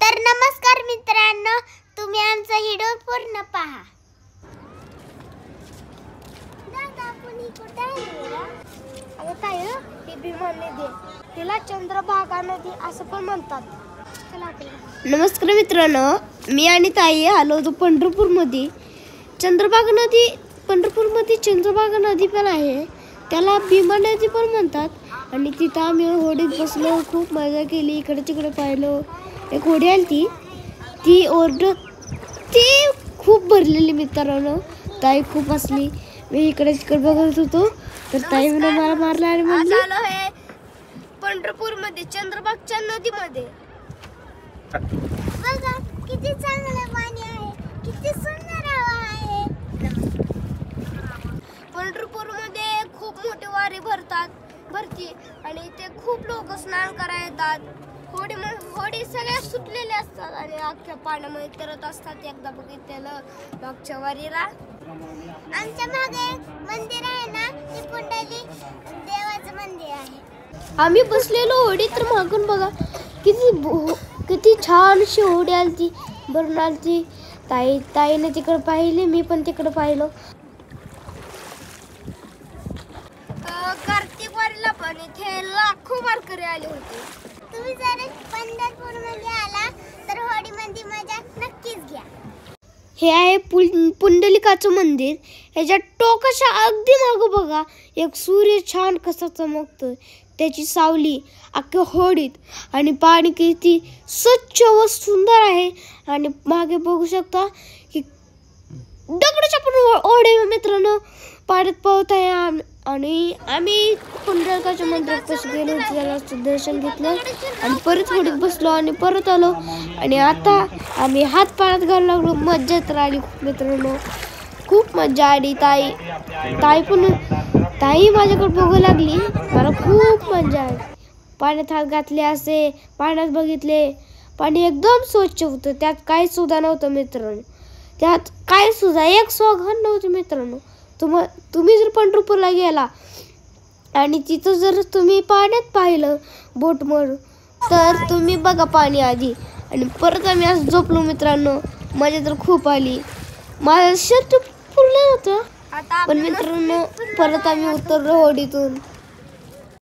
तर नमस्कार मित्रांनो, तुम्ही आमचा व्हिडिओ पूर्ण पहा. दादा आपण कुठे आहे? अगं ताई, ही भीमा नदी आहे. तिला चंद्रभागा नदी असं पण म्हणतात. नमस्कार मित्रांनो, मी आणि ताई आलो होतो पंढरपूरमध्ये. चंद्रभागा नदी, पंढरपूरमध्ये चंद्रभागा नदी पण आहे, त्याला भीमा नदी पण म्हणतात. आणि तिथं आम्ही होडीत बसलो, खूप मजा केली, इकडे तिकडे पाहिलं. एक होडी आली ती ओरडत, ती खूप भरलेली मित्रांनो. ताई खूप हसली. मी इकडे तिकडे बघत होतो तर ताई मला मारला आणि म्हणली पंढरपूरमध्ये चंद्रभागच्या नदीमध्ये बघा किती चांगलं पाणी आहे, किती सुंदर हवा आहे. पंढरपूरमध्ये खूप मोठे वारे भरती आणि ते खूप लोक स्नान करायला येतात. होडी सगळ्या सुटलेल्या असतात आणि अख्ख्या पाण्यामध्ये तरत असतात. एकदा बघितलेलं मागच्या वारीला. आमच्या मागे मंदिर आहे ना, ते पुंडली देवाचं मंदिर आहे. आम्ही बसलेलो होडी, तर मागून बघा किती छान अशी होडी आलती, भरून आलती. ताईने तिकडे पाहिले, मी पण तिकडे पाहिलो. कार्तिक वारीला पण इथे लाखो वारकरी आले होते. तुम्ही जर पंढरपूरमध्ये आला तर होडीमध्ये मजा नक्कीच घ्या. हे आहे पुंडलिकाचं मंदिर. ह्याच्या टोकाच्या अगदी मागं बघा एक सूर्य छान कसा चमकतो, त्याची सावली अख्ख्या होडीत. आणि पाणी किती स्वच्छ व सुंदर आहे. आणि मागे बघू शकता की दगडाच्या पण ओढे मित्रांनो पाण्यात पळत आहे. आणि आम्ही पुंडलिकाच्या मंदिरापाशी गेलो, त्याला दर्शन घेतलं आणि परत होडीत बसलो आणि परत आलो. आणि आता आम्ही हात पाण्यात घालू लागलो. मज्जा तर आली मित्रांनो, खूप मज्जा आली. ताई माझ्याकडे बघू लागली, मला खूप मज्जा आली. पाण्यात हात घातले, असे पाण्यात बघितले, पाणी एकदम स्वच्छ होतं, त्यात काही सुद्धा नव्हतं मित्रांनो. त्यात काय सुद्धा एक घाण नव्हतं मित्रांनो. तुम्ही जर पंढरपूरला गेला आणि तिथं जर तुम्ही पाण्यात पाहिलं बोटमधून, तर तुम्ही बघा पाणी आधी. आणि परत आम्ही असं झोपलो मित्रांनो. मजा तर खूप आली. माझं शर्ट फुललं होतं, पण मित्रांनो परत आम्ही उतरलो होडीतून.